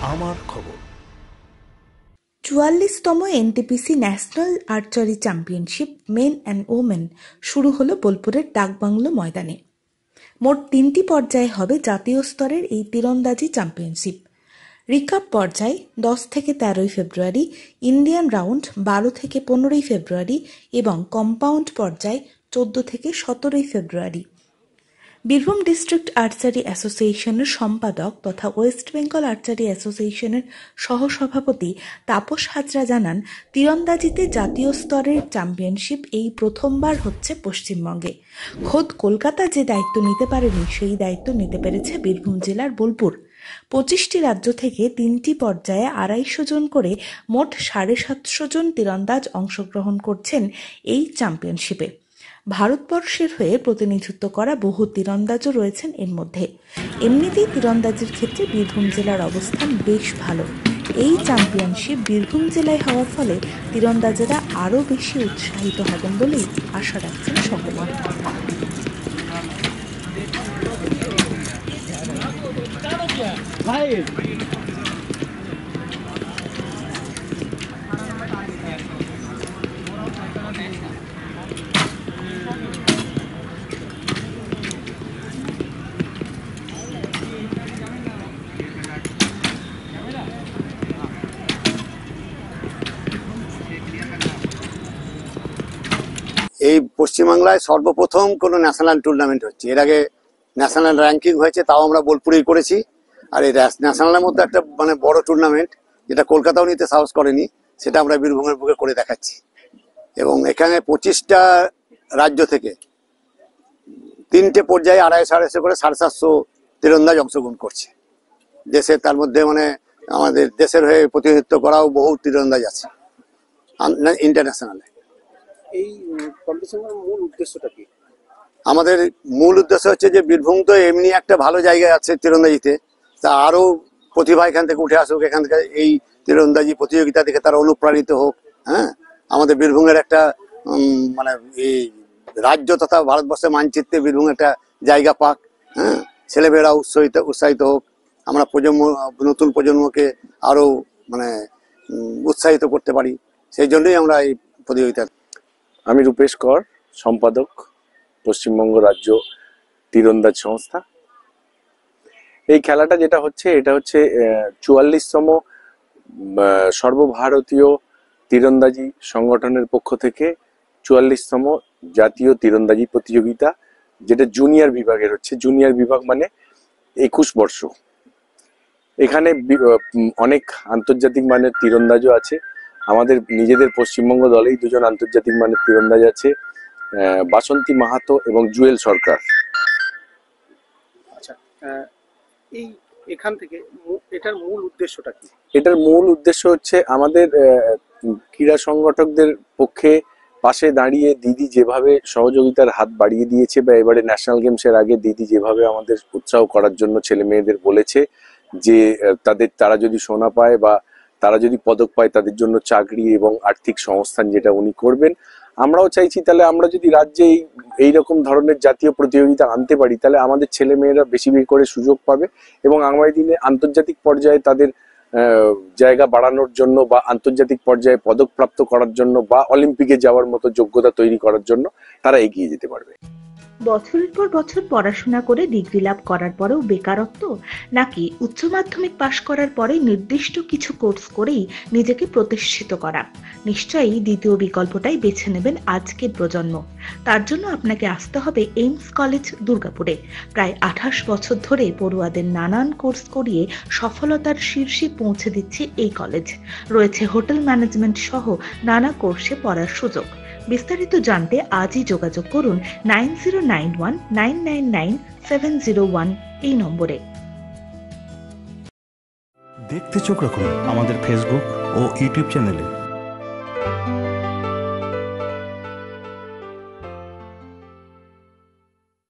আমার খবর। ৪৪তম NTPC national archery championship men and women শুরু হলো বোলপুরের ডাকবাংলো ময়দানে। মোট ৩টি পর্যায়ে হবে জাতীয় স্তরের এই তীরন্দাজি চ্যাম্পিয়নশিপ। রিকাপ পর্যায় ১০ থেকে ১৩ ফেব্রুয়ারি, ইন্ডিয়ান রাউন্ড ১২ থেকে ১৫ ফেব্রুয়ারি এবং কম্পাউন্ড পর্যায় ১৪ থেকে ১৭ ফেব্রুয়ারি। বীরভূম ডিস্ট্রিক্ট আর্চারি অ্যাসোসিয়েশনের সম্পাদক তথা ওয়েস্ট বেঙ্গল আর্চারি অ্যাসোসিয়েশনের সহসভাপতি তাপস হাজরা জানান, তীরন্দাজিতে জাতীয় স্তরের চ্যাম্পিয়নশিপ এই প্রথমবার হচ্ছে পশ্চিমবঙ্গে। খোদ কলকাতা যে দায়িত্ব নিতে পারেনি, সেই দায়িত্ব নিতে পেরেছে বীরভূম জেলার বোলপুর। ২৫টি রাজ্য থেকে ৩টি পর্যায়ে ২৫০ জন করে মোট ৭৫০ জন তীরন্দাজ অংশগ্রহণ করছেন এই চ্যাম্পিয়নশিপে। ভারতবর্ষের হয়ে প্রতিনিধিত্ব করা বহু তীরন্দাজও রয়েছেন এর মধ্যে। এমনিতেই তীরন্দাজির ক্ষেত্রে বীরভূম জেলার অবস্থান বেশ ভালো। এই চ্যাম্পিয়নশিপ বীরভূম জেলায় হওয়ার ফলে তীরন্দাজেরা আরও বেশি উৎসাহিত হবেন বলেই আশা রাখছেন সকলে। এই পশ্চিমবাংলায় সর্বপ্রথম কোনো ন্যাশনাল টুর্নামেন্ট হচ্ছে। এর আগে ন্যাশনাল র্যাঙ্কিং হয়েছে, তাও আমরা বোলপুরেই করেছি। আর এই ন্যাশনালের মধ্যে একটা বড় টুর্নামেন্ট, যেটা কলকাতাও নিতে সাহস করেনি, সেটা আমরা বীরভূমের বুকে করে দেখাচ্ছি। এবং এখানে 25টা রাজ্য থেকে 3টে পর্যায়ে 250-250 করে 750 তীরন্দাজ অংশগ্রহণ করছে দেশে। তার মধ্যে আমাদের দেশের হয়ে প্রতিনিধিত্ব করাও বহু তীরন্দাজ আছে ইন্টারন্যাশনালে। এই কম্পিটিশনের মূল উদ্দেশ্যটা কি? আমাদের মূল উদ্দেশ্য হচ্ছে যে বীরভূম তো এমনি একটা ভালো জায়গায় আছে তীরন্দাজিতে, তা আরো প্রতিভা এখান থেকে উঠে আসুক, এখান থেকে এই তীরন্দাজি প্রতিযোগিতা থেকে তারা অনুপ্রাণিত হোক। হ্যাঁ, আমাদের বীরভূমের একটা এই রাজ্য তথা ভারতবর্ষের মানচিত্রে বীরভূম একটা জায়গা পাক। হ্যাঁ, ছেলেমেয়েরা উৎসাহিত হোক, আমরা নতুন প্রজন্মকে আরো উৎসাহিত করতে পারি, সেই জন্যই আমরা এই প্রতিযোগিতা। আমি রূপেশ কর, সম্পাদক, পশ্চিমবঙ্গ রাজ্য তীরন্দাজ সংস্থা। এই খেলাটা যেটা হচ্ছে, এটা হচ্ছে ৪৪তম সর্বভারতীয় তীরন্দাজি সংগঠনের পক্ষ থেকে ৪৪তম জাতীয় তীরন্দাজি প্রতিযোগিতা, যেটা জুনিয়র বিভাগের হচ্ছে। জুনিয়র বিভাগ মানে ২১ বর্ষ। এখানে অনেক আন্তর্জাতিক মানের তীরন্দাজও আছে। আমাদের নিজেদের পশ্চিমবঙ্গ দলেই 2জন আন্তর্জাতিক মানের তীরন্দাজ আছে, বাসন্তী মাহাতো এবং জুয়েল সরকার। আচ্ছা, এখান থেকে এটার মূল উদ্দেশ্যটা কি? এটার মূল উদ্দেশ্য হচ্ছে আমাদের ক্রীড়া সংগঠকদের পক্ষে পাশে দাঁড়িয়ে দিদি যেভাবে সহযোগিতার হাত বাড়িয়ে দিয়েছে, বা এবারে ন্যাশনাল গেমসের আগে দিদি যেভাবে আমাদের উৎসাহ করার জন্য ছেলে মেয়েদের বলেছে যে তারা যদি সোনা পায় বা তারা যদি পদক পায়, তাদের জন্য চাকরি এবং আর্থিক সংস্থান যেটা উনি করবেন। আমরাও চাইছি তাহলে আমরা যদি রাজ্যে এইরকম ধরনের জাতীয় প্রতিযোগিতা আনতে পারি, তাহলে আমাদের ছেলে মেয়েরা বেশি বেশি করে সুযোগ পাবে এবং আগামী দিনে আন্তর্জাতিক পর্যায়ে তাদের জায়গা বাড়ানোর জন্য বা আন্তর্জাতিক পর্যায়ে পদক প্রাপ্ত করার জন্য বা অলিম্পিকে যাওয়ার মতো যোগ্যতা তৈরি করার জন্য তারা এগিয়ে যেতে পারবে। বছরের পর বছর পড়াশোনা করে ডিগ্রি লাভ করার পরেও বেকারত্ব, নাকি উচ্চ মাধ্যমিক পাশ করার পরে নির্দিষ্ট কিছু কোর্স করেই নিজেকে প্রতিষ্ঠিত করা? নিশ্চয়ই দ্বিতীয় বিকল্পটাই বেছে নেবেন আজকের প্রজন্ম। তার জন্য আপনাকে আসতে হবে এইমস কলেজ দুর্গাপুরে। প্রায় 28 বছর ধরে পড়ুয়াদের নানান কোর্স করিয়ে সফলতার শীর্ষে পৌঁছে দিচ্ছে এই কলেজ। রয়েছে হোটেল ম্যানেজমেন্ট সহ নানা কোর্সে পড়ার সুযোগ। বিস্তারিত জানতে আজই যোগাযোগ করুন 9091999701 এই নম্বরে। দেখতে চোখ রাখুন আমাদের ফেসবুক ও ইউটিউব চ্যানেলে।